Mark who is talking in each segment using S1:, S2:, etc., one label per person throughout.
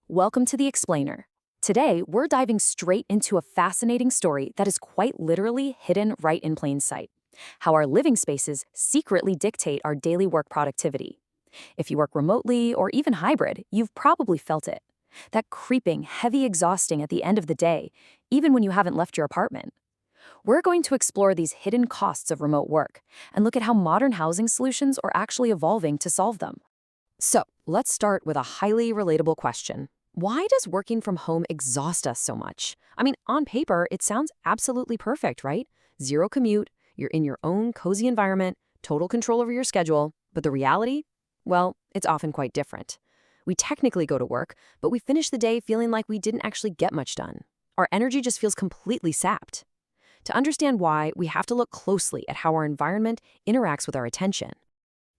S1: Welcome to The Explainer. Today, we're diving straight into a fascinating story that is quite literally hidden right in plain sight. How our living spaces secretly dictate our daily work productivity. If you work remotely or even hybrid, you've probably felt it. That creeping, heavy exhausting at the end of the day, even when you haven't left your apartment. We're going to explore these hidden costs of remote work and look at how modern housing solutions are actually evolving to solve them. So, let's start with a highly relatable question. Why does working from home exhaust us so much? I mean, on paper, it sounds absolutely perfect, right? Zero commute, you're in your own cozy environment, total control over your schedule. But the reality? Well, it's often quite different. We technically go to work, but we finish the day feeling like we didn't actually get much done. Our energy just feels completely sapped. To understand why, we have to look closely at how our environment interacts with our attention.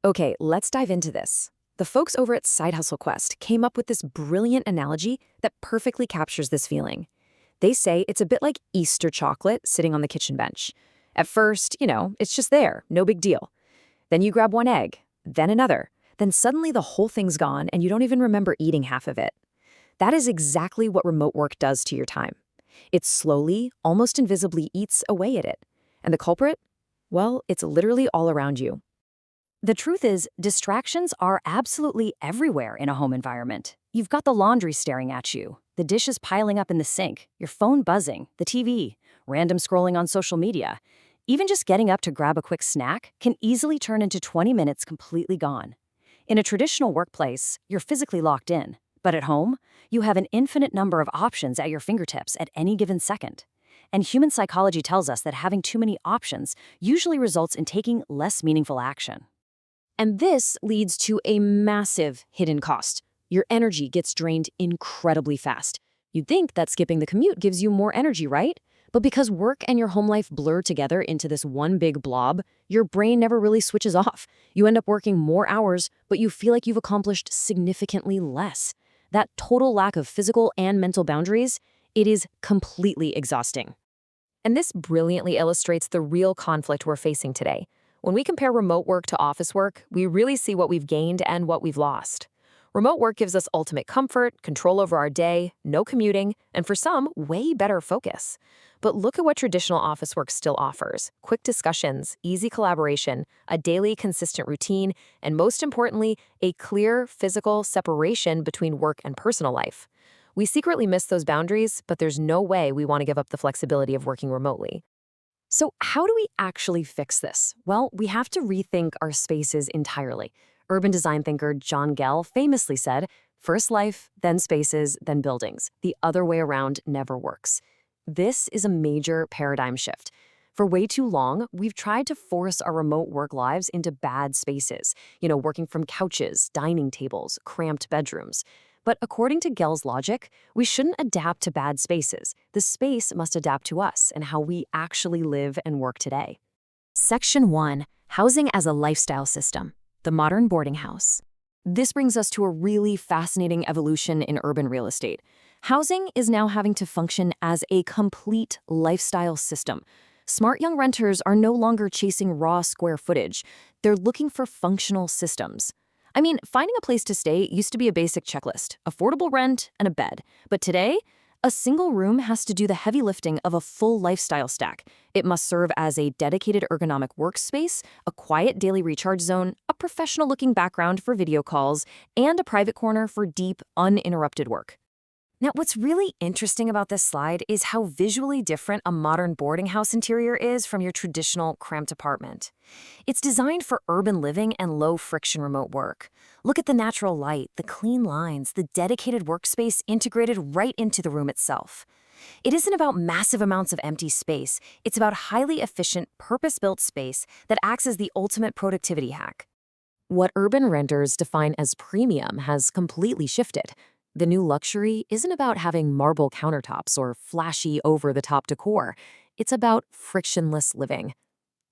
S1: Okay, let's dive into this. The folks over at Side Hustle Quest came up with this brilliant analogy that perfectly captures this feeling. They say it's a bit like Easter chocolate sitting on the kitchen bench. At first, it's just there, no big deal. Then you grab one egg, then another. Then suddenly the whole thing's gone and you don't even remember eating half of it. That is exactly what remote work does to your time. It slowly, almost invisibly eats away at it. And the culprit? Well, it's literally all around you. The truth is, distractions are absolutely everywhere in a home environment. You've got the laundry staring at you, the dishes piling up in the sink, your phone buzzing, the TV, random scrolling on social media. Even just getting up to grab a quick snack can easily turn into 20 minutes completely gone. In a traditional workplace, you're physically locked in. But at home, you have an infinite number of options at your fingertips at any given second. And human psychology tells us that having too many options usually results in taking less meaningful action. And this leads to a massive hidden cost. Your energy gets drained incredibly fast. You'd think that skipping the commute gives you more energy, right? But because work and your home life blur together into this one big blob, your brain never really switches off. You end up working more hours, but you feel like you've accomplished significantly less. That total lack of physical and mental boundaries, it is completely exhausting. And this brilliantly illustrates the real conflict we're facing today. When we compare remote work to office work, we really see what we've gained and what we've lost. Remote work gives us ultimate comfort, control over our day, no commuting, and for some, way better focus. But look at what traditional office work still offers: quick discussions, easy collaboration, a daily consistent routine, and most importantly, a clear physical separation between work and personal life. We secretly miss those boundaries, but there's no way we want to give up the flexibility of working remotely. So how do we actually fix this? Well, we have to rethink our spaces entirely. Urban design thinker John Gell famously said, "First life, then spaces, then buildings. The other way around never works." This is a major paradigm shift. For way too long, we've tried to force our remote work lives into bad spaces, working from couches, dining tables, cramped bedrooms. But according to Gell's logic, we shouldn't adapt to bad spaces. The space must adapt to us and how we actually live and work today. Section 1. Housing as a lifestyle system. The modern boarding house. This brings us to a really fascinating evolution in urban real estate. Housing is now having to function as a complete lifestyle system. Smart young renters are no longer chasing raw square footage. They're looking for functional systems. I mean, finding a place to stay used to be a basic checklist: affordable rent and a bed. But today, a single room has to do the heavy lifting of a full lifestyle stack. It must serve as a dedicated ergonomic workspace, a quiet daily recharge zone, a professional-looking background for video calls, and a private corner for deep, uninterrupted work. Now, what's really interesting about this slide is how visually different a modern boarding house interior is from your traditional cramped apartment. It's designed for urban living and low-friction remote work. Look at the natural light, the clean lines, the dedicated workspace integrated right into the room itself. It isn't about massive amounts of empty space. It's about highly efficient, purpose-built space that acts as the ultimate productivity hack. What urban renters define as premium has completely shifted. The new luxury isn't about having marble countertops or flashy over-the-top decor. It's about frictionless living.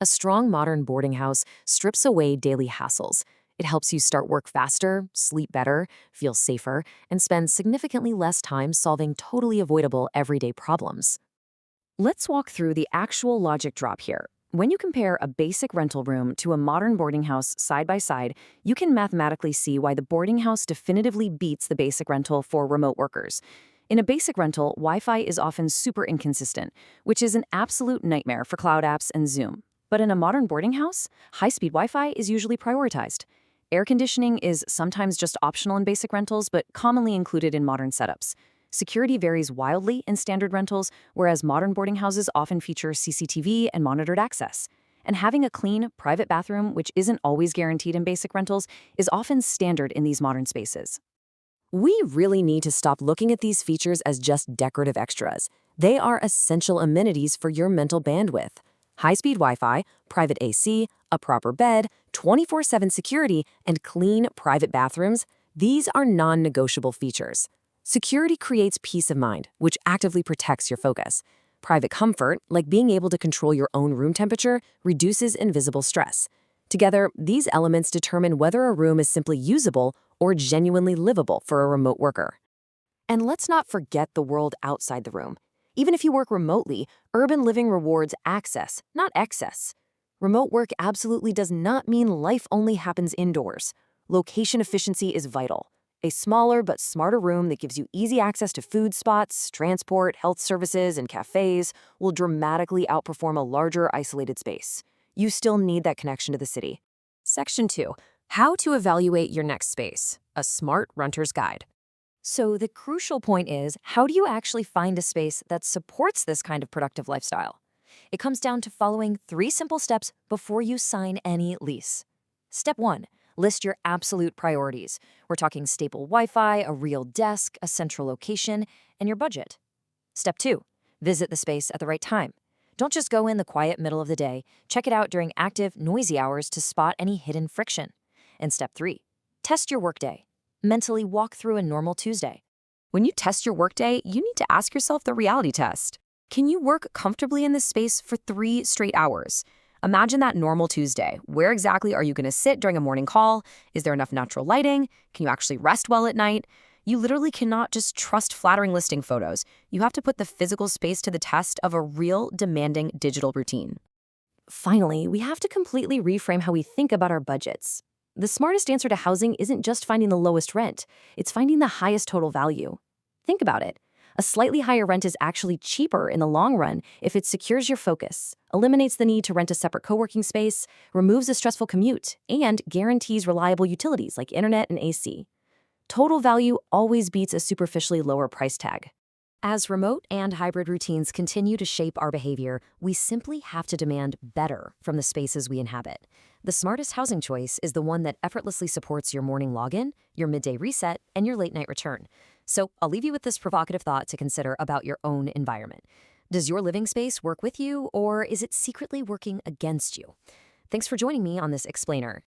S1: A strong modern boarding house strips away daily hassles. It helps you start work faster, sleep better, feel safer, and spend significantly less time solving totally avoidable everyday problems. Let's walk through the actual logic drop here. When you compare a basic rental room to a modern boarding house side by side, you can mathematically see why the boarding house definitively beats the basic rental for remote workers. In a basic rental, Wi-Fi is often super inconsistent, which is an absolute nightmare for cloud apps and Zoom. But in a modern boarding house, high-speed Wi-Fi is usually prioritized. Air conditioning is sometimes just optional in basic rentals, but commonly included in modern setups. Security varies wildly in standard rentals, whereas modern boarding houses often feature CCTV and monitored access. And having a clean, private bathroom, which isn't always guaranteed in basic rentals, is often standard in these modern spaces. We really need to stop looking at these features as just decorative extras. They are essential amenities for your mental bandwidth. High-speed Wi-Fi, private AC, a proper bed, 24/7 security, and clean private bathrooms, these are non-negotiable features. Security creates peace of mind, which actively protects your focus. Private comfort, like being able to control your own room temperature, reduces invisible stress. Together, these elements determine whether a room is simply usable or genuinely livable for a remote worker. And let's not forget the world outside the room. Even if you work remotely, urban living rewards access, not excess. Remote work absolutely does not mean life only happens indoors. Location efficiency is vital. A smaller but smarter room that gives you easy access to food spots, transport, health services, and cafes will dramatically outperform a larger, isolated space. You still need that connection to the city. Section 2. How to evaluate your next space. A smart renter's guide. So the crucial point is, how do you actually find a space that supports this kind of productive lifestyle? It comes down to following 3 simple steps before you sign any lease. Step 1. List your absolute priorities. We're talking stable Wi-Fi, a real desk, a central location, and your budget. Step 2. Visit the space at the right time. Don't just go in the quiet middle of the day. Check it out during active, noisy hours to spot any hidden friction. And step 3. Test your workday. Mentally walk through a normal Tuesday. When you test your workday, you need to ask yourself the reality test. Can you work comfortably in this space for 3 straight hours? Imagine that normal Tuesday. Where exactly are you going to sit during a morning call? Is there enough natural lighting? Can you actually rest well at night? You literally cannot just trust flattering listing photos. You have to put the physical space to the test of a real, demanding digital routine. Finally, we have to completely reframe how we think about our budgets. The smartest answer to housing isn't just finding the lowest rent, it's finding the highest total value. Think about it. A slightly higher rent is actually cheaper in the long run if it secures your focus, eliminates the need to rent a separate co-working space, removes a stressful commute, and guarantees reliable utilities like internet and AC. Total value always beats a superficially lower price tag. As remote and hybrid routines continue to shape our behavior, we simply have to demand better from the spaces we inhabit. The smartest housing choice is the one that effortlessly supports your morning login, your midday reset, and your late-night return. So I'll leave you with this provocative thought to consider about your own environment. Does your living space work with you, or is it secretly working against you? Thanks for joining me on this explainer.